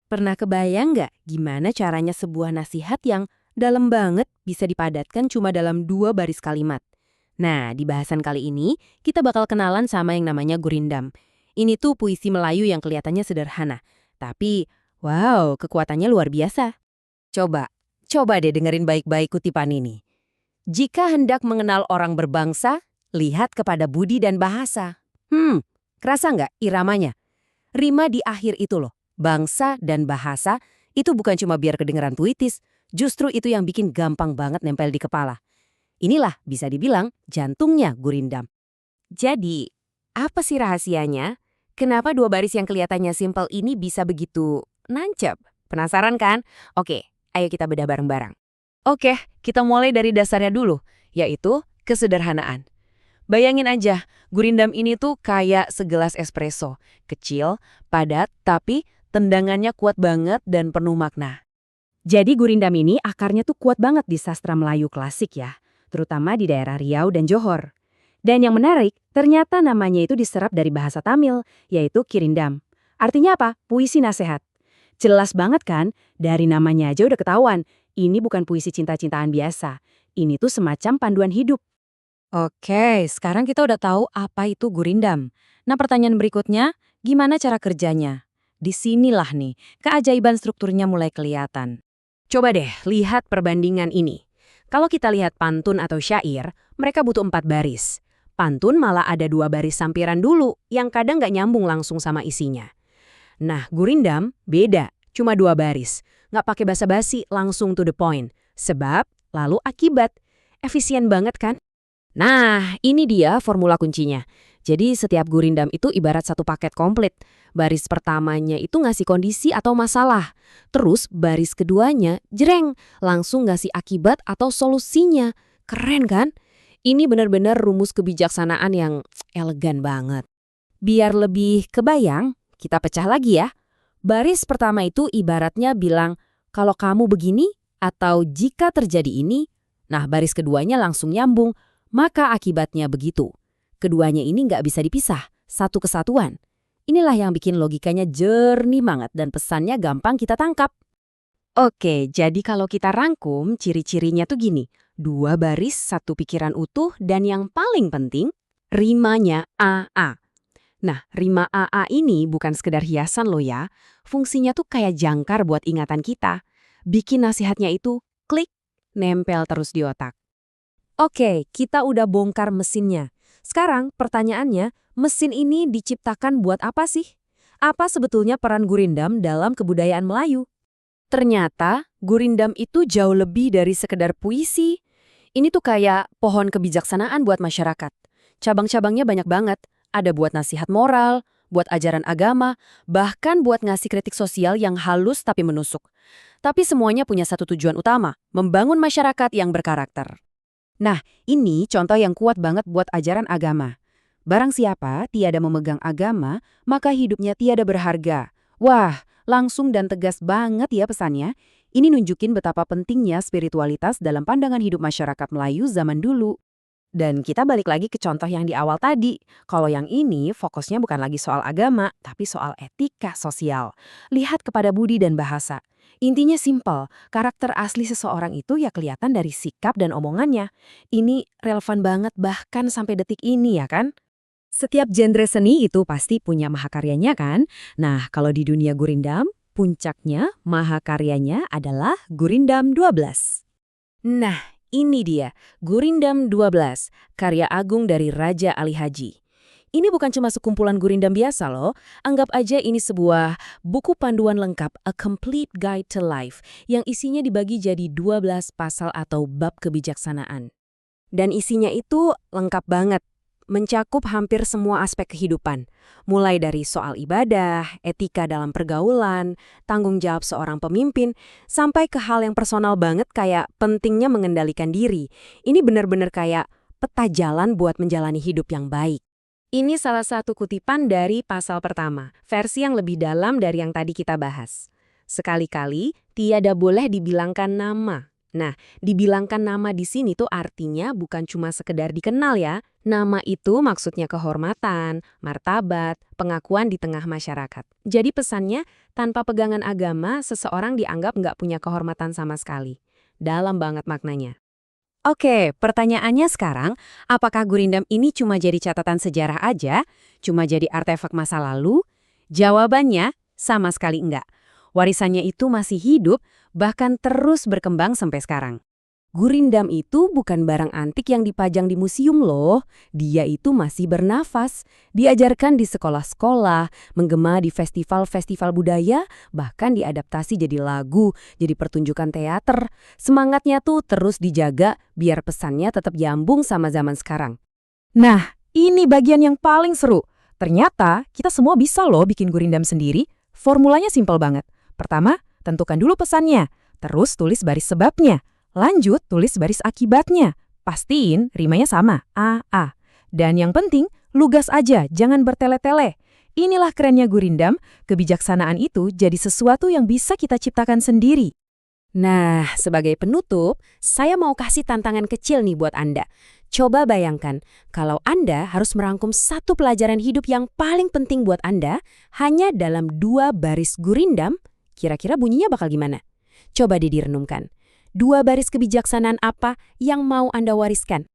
Pernah kebayang nggak gimana caranya sebuah nasihat yang dalam banget bisa dipadatkan cuma dalam 2 baris kalimat? Nah, di bahasan kali ini, kita bakal kenalan sama yang namanya gurindam. Ini tuh puisi Melayu yang kelihatannya sederhana. Tapi, wow, kekuatannya luar biasa. Coba, coba deh dengerin baik-baik kutipan ini. Jika hendak mengenal orang berbangsa, lihat kepada budi dan bahasa. Kerasa nggak iramanya? Rima di akhir itu loh, bangsa dan bahasa, itu bukan cuma biar kedengeran puitis, justru itu yang bikin gampang banget nempel di kepala. Inilah bisa dibilang jantungnya gurindam. Jadi, apa sih rahasianya? Kenapa 2 baris yang kelihatannya simpel ini bisa begitu nancep? Penasaran kan? Oke, ayo kita bedah bareng-barang. Oke, kita mulai dari dasarnya dulu, yaitu kesederhanaan. Bayangin aja, gurindam ini tuh kayak segelas espresso. Kecil, padat, tapi tendangannya kuat banget dan penuh makna. Jadi gurindam ini akarnya tuh kuat banget di sastra Melayu klasik ya, terutama di daerah Riau dan Johor. Dan yang menarik, ternyata namanya itu diserap dari bahasa Tamil, yaitu kirindam. Artinya apa? Puisi nasihat. Jelas banget kan? Dari namanya aja udah ketahuan, ini bukan puisi cinta-cintaan biasa. Ini tuh semacam panduan hidup. Oke, sekarang kita udah tahu apa itu gurindam. Nah, pertanyaan berikutnya, gimana cara kerjanya? Disinilah nih, keajaiban strukturnya mulai kelihatan. Coba deh lihat perbandingan ini. Kalau kita lihat pantun atau syair, mereka butuh 4 baris. Pantun malah ada 2 baris sampiran dulu, yang kadang nggak nyambung langsung sama isinya. Nah, gurindam beda, cuma 2 baris. Nggak pakai basa-basi, langsung to the point. Sebab, lalu akibat. Efisien banget kan? Nah, ini dia formula kuncinya. Jadi setiap gurindam itu ibarat satu paket komplit. Baris pertamanya itu ngasih kondisi atau masalah. Terus baris keduanya, jreng, langsung ngasih akibat atau solusinya. Keren kan? Ini benar-benar rumus kebijaksanaan yang elegan banget. Biar lebih kebayang, kita pecah lagi ya. Baris pertama itu ibaratnya bilang, kalau kamu begini atau jika terjadi ini. Nah, baris keduanya langsung nyambung. Maka akibatnya begitu. Keduanya ini nggak bisa dipisah, satu kesatuan. Inilah yang bikin logikanya jernih banget dan pesannya gampang kita tangkap. Oke, jadi kalau kita rangkum, ciri-cirinya tuh gini. 2 baris, satu pikiran utuh, dan yang paling penting, rimanya AA. Nah, rima AA ini bukan sekedar hiasan loh ya. Fungsinya tuh kayak jangkar buat ingatan kita. Bikin nasihatnya itu klik, nempel terus di otak. Oke, kita udah bongkar mesinnya. Sekarang pertanyaannya, mesin ini diciptakan buat apa sih? Apa sebetulnya peran gurindam dalam kebudayaan Melayu? Ternyata, gurindam itu jauh lebih dari sekedar puisi. Ini tuh kayak pohon kebijaksanaan buat masyarakat. Cabang-cabangnya banyak banget. Ada buat nasihat moral, buat ajaran agama, bahkan buat ngasih kritik sosial yang halus tapi menusuk. Tapi semuanya punya satu tujuan utama, membangun masyarakat yang berkarakter. Nah, ini contoh yang kuat banget buat ajaran agama. Barang siapa tiada memegang agama, maka hidupnya tiada berharga. Wah, langsung dan tegas banget ya pesannya. Ini nunjukin betapa pentingnya spiritualitas dalam pandangan hidup masyarakat Melayu zaman dulu. Dan kita balik lagi ke contoh yang di awal tadi. Kalau yang ini fokusnya bukan lagi soal agama, tapi soal etika sosial. Lihat kepada budi dan bahasa. Intinya simpel, karakter asli seseorang itu ya kelihatan dari sikap dan omongannya. Ini relevan banget bahkan sampai detik ini ya kan? Setiap genre seni itu pasti punya mahakaryanya kan? Nah, kalau di dunia gurindam, puncaknya mahakaryanya adalah Gurindam 12. Nah, ini dia, Gurindam 12, karya agung dari Raja Ali Haji. Ini bukan cuma sekumpulan gurindam biasa loh, anggap aja ini sebuah buku panduan lengkap, A Complete Guide to Life, yang isinya dibagi jadi 12 pasal atau bab kebijaksanaan. Dan isinya itu lengkap banget, mencakup hampir semua aspek kehidupan. Mulai dari soal ibadah, etika dalam pergaulan, tanggung jawab seorang pemimpin, sampai ke hal yang personal banget kayak pentingnya mengendalikan diri. Ini benar-benar kayak peta jalan buat menjalani hidup yang baik. Ini salah satu kutipan dari pasal pertama, versi yang lebih dalam dari yang tadi kita bahas. Sekali-kali, tiada boleh dibilangkan nama. Nah, dibilangkan nama di sini tuh artinya bukan cuma sekedar dikenal ya. Nama itu maksudnya kehormatan, martabat, pengakuan di tengah masyarakat. Jadi pesannya, tanpa pegangan agama, seseorang dianggap nggak punya kehormatan sama sekali. Dalam banget maknanya. Oke, pertanyaannya sekarang, apakah Gurindam ini cuma jadi catatan sejarah aja? Cuma jadi artefak masa lalu? Jawabannya, sama sekali enggak. Warisannya itu masih hidup, bahkan terus berkembang sampai sekarang. Gurindam itu bukan barang antik yang dipajang di museum loh. Dia itu masih bernafas. Diajarkan di sekolah-sekolah, menggema di festival-festival budaya, bahkan diadaptasi jadi lagu, jadi pertunjukan teater. Semangatnya tuh terus dijaga biar pesannya tetap nyambung sama zaman sekarang. Nah, ini bagian yang paling seru. Ternyata kita semua bisa loh bikin gurindam sendiri. Formulanya simpel banget. Pertama, tentukan dulu pesannya. Terus tulis baris sebabnya. Lanjut, tulis baris akibatnya. Pastiin rimanya sama, A, A. Dan yang penting, lugas aja, jangan bertele-tele. Inilah kerennya gurindam, kebijaksanaan itu jadi sesuatu yang bisa kita ciptakan sendiri. Nah, sebagai penutup, saya mau kasih tantangan kecil nih buat Anda. Coba bayangkan, kalau Anda harus merangkum satu pelajaran hidup yang paling penting buat Anda, hanya dalam 2 baris gurindam, kira-kira bunyinya bakal gimana? Coba direnungkan. 2 baris kebijaksanaan apa yang mau Anda wariskan?